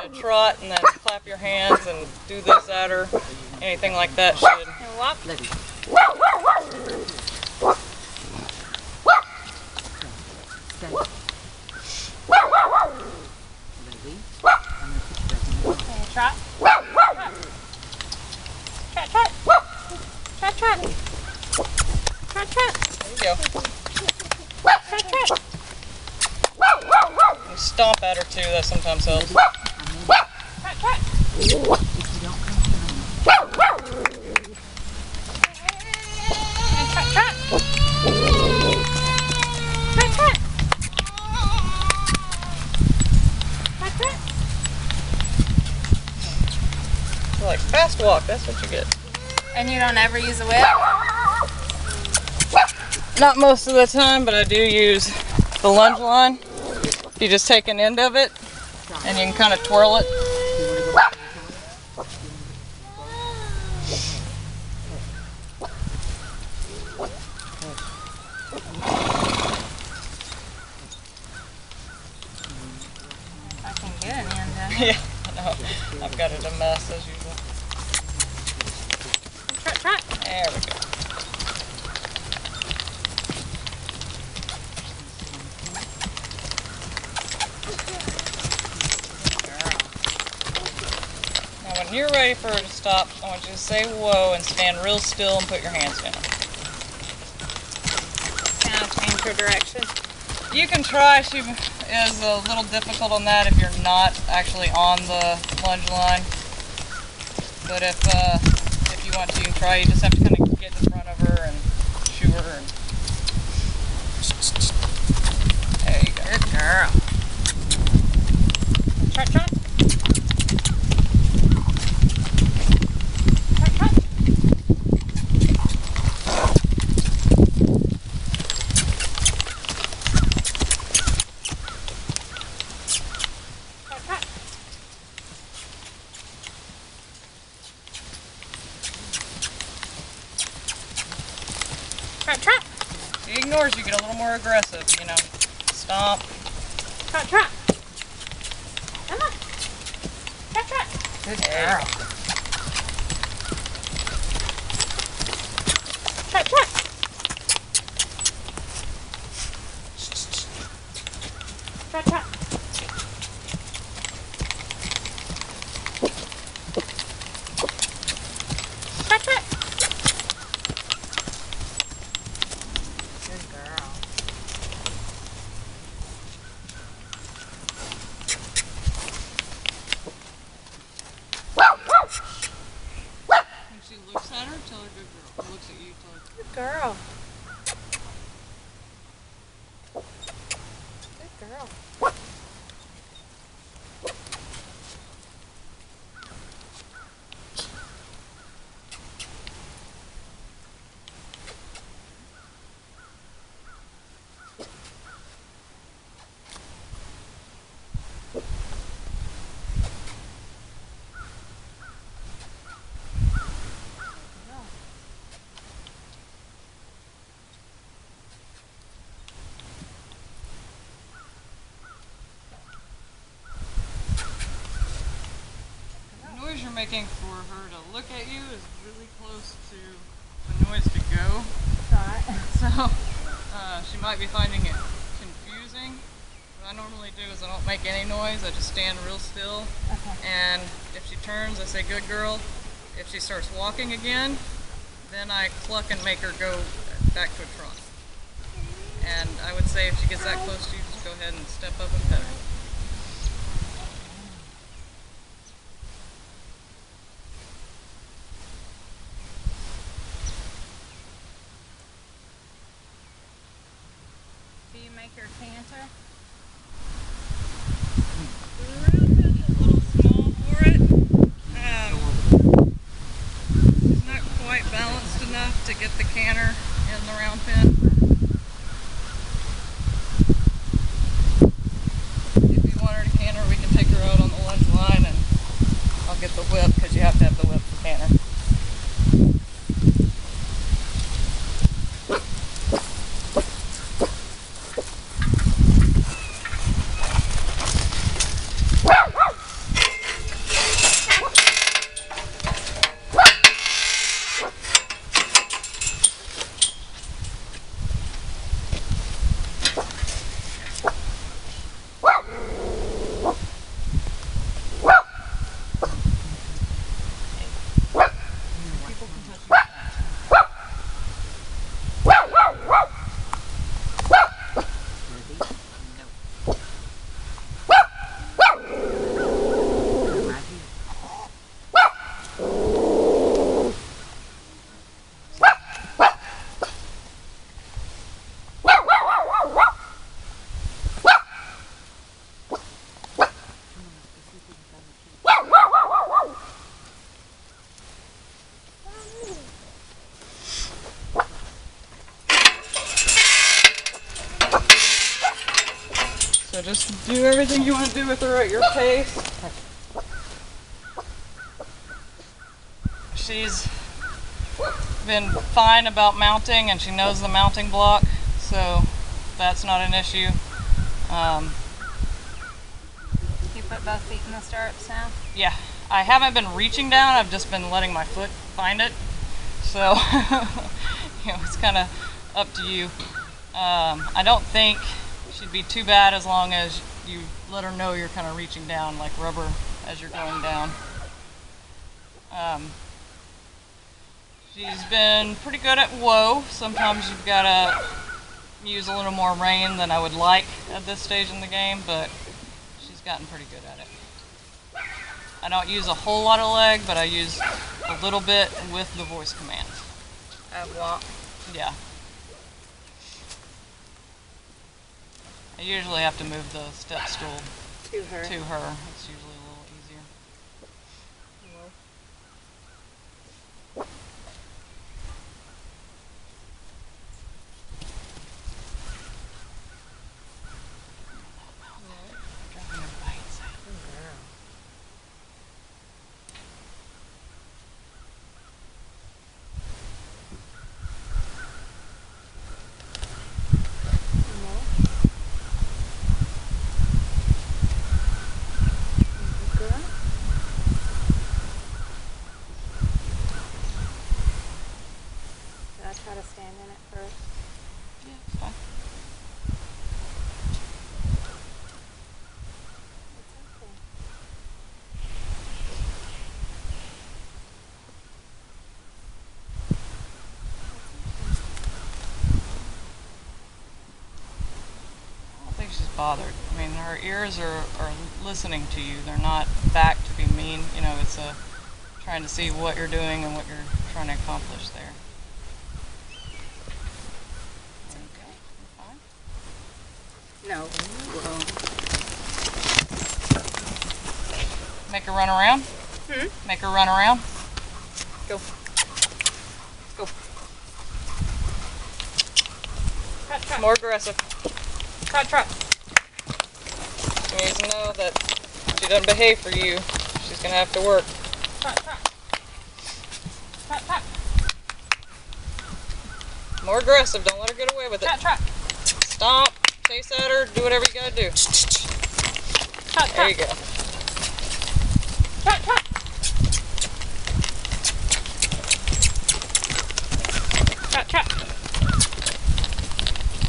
to trot and then clap your hands and do this at her. Anything like that should. Trot. Trot, trot. Trot, trot. Trot, trot. There you go. Trot, trot. You stomp at her too, that sometimes helps. Trot, trot. And trot, trot. Trot, trot. Trot, trot. So like fast walk, that's what you get. And you don't ever use a whip? Not most of the time, but I do use the lunge line. You just take an end of it and you can kind of twirl it. I can get an end of it. Yeah, I know. I've got it a mess as usual. Trot, trot. There we go. Now when you're ready for her to stop, I want you to say whoa and stand real still and put your hands down. Kind of change her direction. You can try. She is a little difficult on that if you're not actually on the lunge line. But if you want to, you can try. You just have to kind of get in front of her and shoo her. And there you go. Good girl. Trot, trot. Trot, trot. Trot, trot. Trot, trot. She ignores you. Get a little more aggressive. You know, stomp. Trot, trot. Come on. Trot, trot. Good girl. Trot, trot. Trot, trot. Trot, trot. Good girl. When she looks at her, tell her good girl. Looks at you, tell her Good girl. Good girl. the noise you're making for her to look at you is really close to the noise to go. Right. So she might be finding it confusing. What I normally do is I don't make any noise. I just stand real still. Okay. And if she turns, I say good girl. If she starts walking again, then I cluck and make her go back to a trot. And I would say if she gets that close to you, just go ahead and step up and pet her. Do you make her canter? The round pin's a little small for it. She's not quite balanced enough to get the canter in the round pin. If you want her to canter, we can take her out on the lunge line and I'll get the whip because you have to have the whip for canter. So just do everything you want to do with her at your pace. She's been fine about mounting, and she knows the mounting block, so that's not an issue. You put both feet in the stirrups now? Yeah, I haven't been reaching down, I've just been letting my foot find it. So, it's kind of up to you. I don't think she'd be too bad as long as you let her know you're kind of reaching down, like rubber as you're going down. She's been pretty good at whoa. Sometimes you've got to use a little more rein than I would like at this stage in the game, but she's gotten pretty good at it. I don't use a whole lot of leg, but I use a little bit with the voice command. Walk. Yeah. I usually have to move the step stool To her. to her. It's usually a little easier. Try to stand in it first. Yeah, it's fine. I don't think she's bothered. I mean, her ears are listening to you. They're not back to be mean. You know, it's trying to see what you're doing and what you're trying to accomplish there. No. Well. Make her run around. Make her run around. Go. Go. Trot, trot. More aggressive. Trot, trot. She needs to know that if she doesn't behave for you, she's going to have to work. Trot, trot. Trot, trot. More aggressive. Don't let her get away with it. Trot, trot. Stomp. Chase at her. Do whatever you got to do. Trot, trot. There you go. Trot, trot. Trot, trot.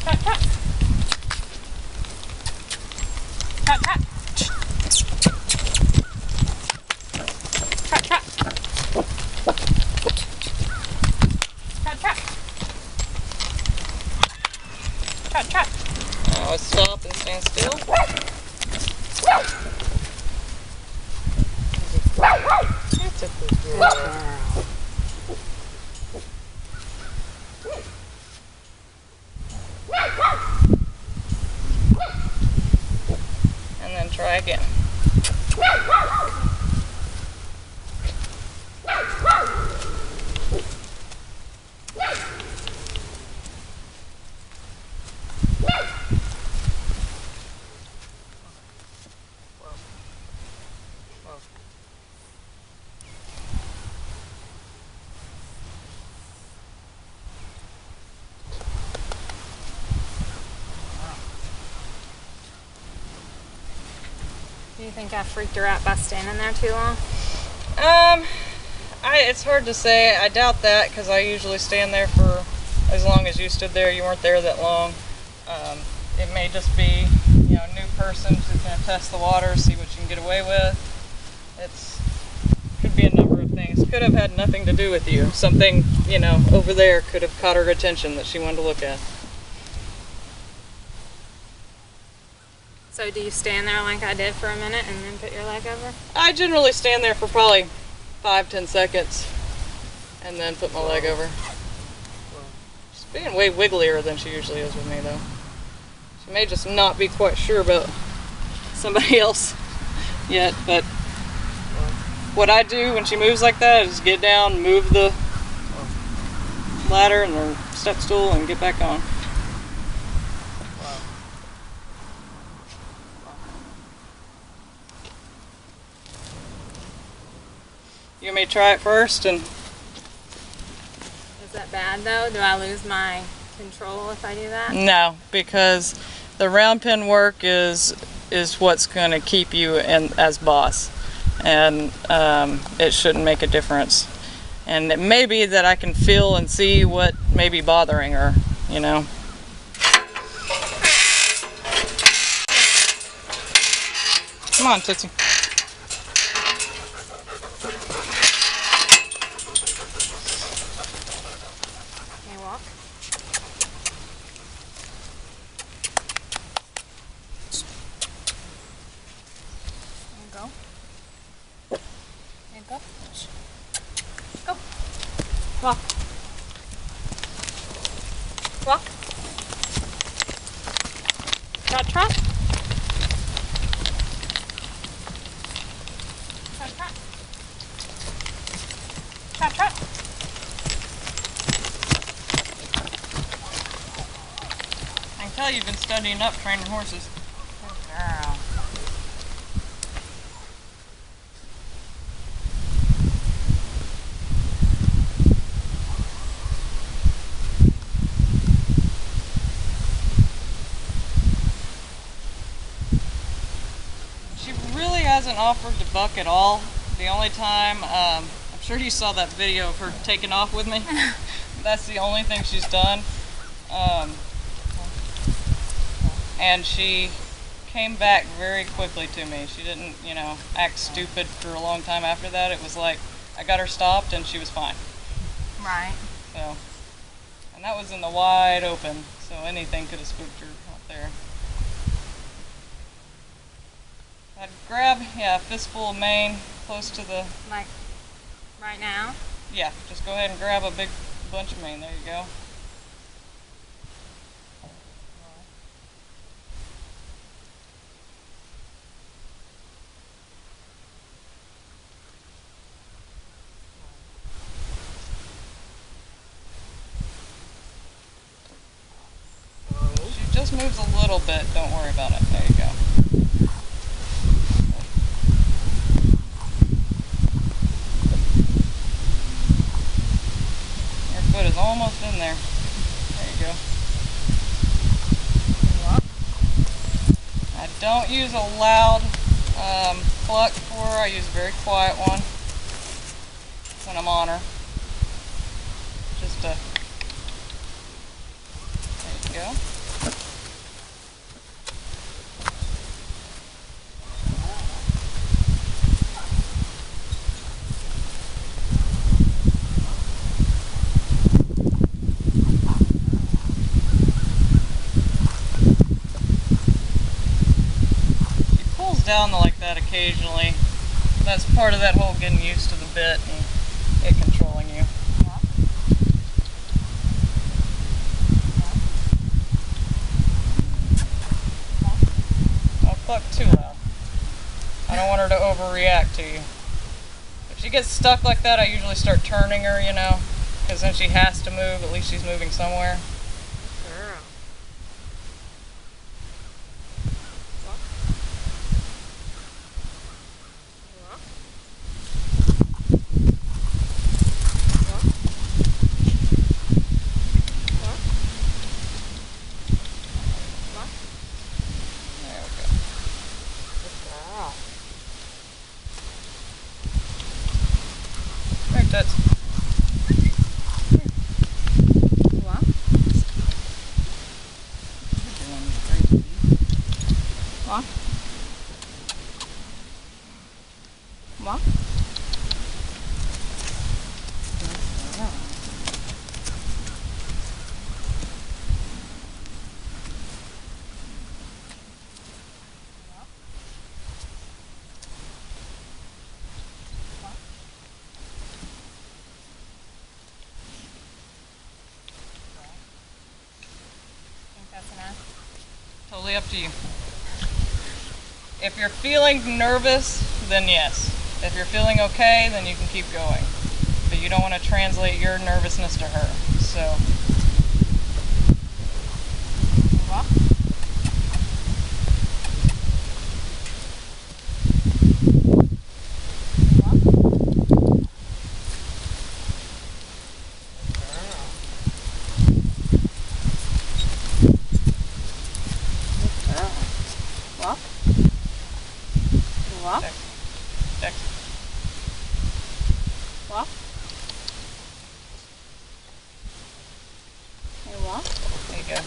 Trot, trot. Trot, trot. Trot, trot. Trot, trot. Trot, trot. Now let's stop and stand still. That's a good girl. And then try again. Do you think I freaked her out by standing there too long? It's hard to say. I doubt that, because I usually stand there for as long as you stood there. You weren't there that long. It may just be, a new person who's going to test the water, see what you can get away with. Could be a number of things. Could have had nothing to do with you. Something, over there could have caught her attention that she wanted to look at. So do you stand there like I did for a minute and then put your leg over? I generally stand there for probably 5-10 seconds and then put my leg over. She's being way wigglier than she usually is with me, though. She may just not be quite sure about somebody else yet, but what I do when she moves like that is get down, move the ladder and the step stool, and get back on. You want me to try it first? And Is that bad though? Do I lose my control if I do that? no, because the round pin work is what's going to keep you in as boss, and it shouldn't make a difference. And it may be that I can feel and see what may be bothering her, you know. Come on, Tootsie. Can you walk? There you go. There you go. Go. Walk. Walk. Trot, trot. Trot, trot. Trot, trot. I can tell you've been studying up training horses. Good girl. She really hasn't offered to buck at all. The only time, I'm sure you saw that video of her taking off with me. That's the only thing she's done. And she came back very quickly to me. She didn't, you know, act stupid for a long time after that. It was like, I got her stopped and she was fine. Right. So, and that was in the wide open, so anything could have spooked her out there. I'd grab, yeah, a fistful of mane close to the, Like right now? yeah, just go ahead and grab a big bunch of mane. There you go. She just moves a little bit. Don't worry about it. There you go. Your foot is almost in there. There you go. I don't use a loud cluck for her. I use a very quiet one when I'm on her. Just there you go. Down like that occasionally. That's part of that whole getting used to the bit and it controlling you. Don't cluck too loud. I don't want her to overreact to you. If she gets stuck like that, I usually start turning her, you know, because then she has to move. At least she's moving somewhere. That's Walk. Walk. That's enough. totally up to you. If you're feeling nervous, then yes. If you're feeling okay, then you can keep going. But you don't want to translate your nervousness to her. So. Walk. Walk. Dex. Walk. You walk. There you go.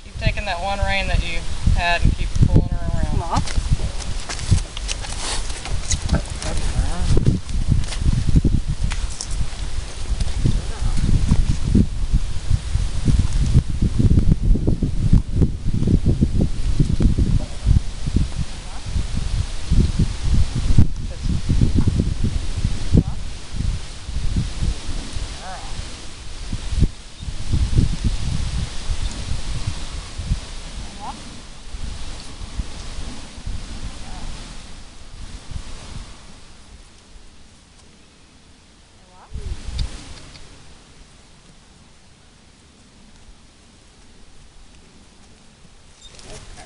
Keep taking that one rein that you had and keep pulling her around. Walk.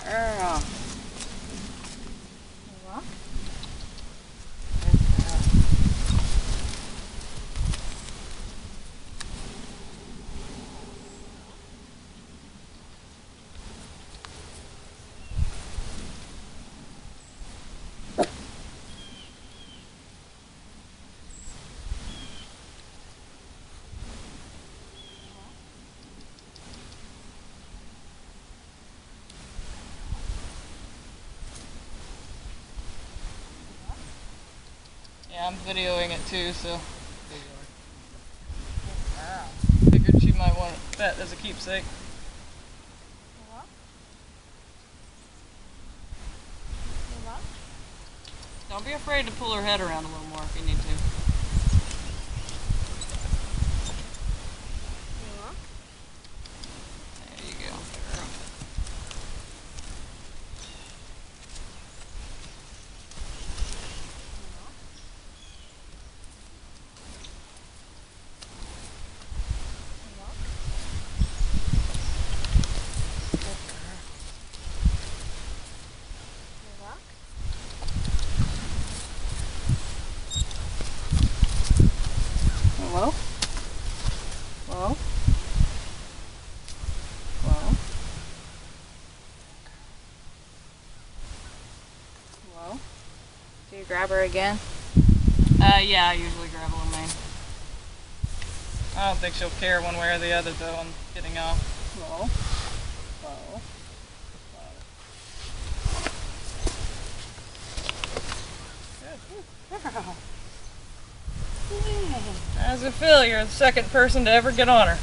Girl. Walk. Yeah, I'm videoing it too, so figured she might want that as a keepsake. Don't be afraid to pull her head around a little more if you need to. There you go. Hello? Hello? Hello? Hello? Do you grab her again? Yeah, I usually grab a little mane. I don't think she'll care one way or the other though on getting off. Hello? Hello? Girl. How does it feel? You're the second person to ever get on her.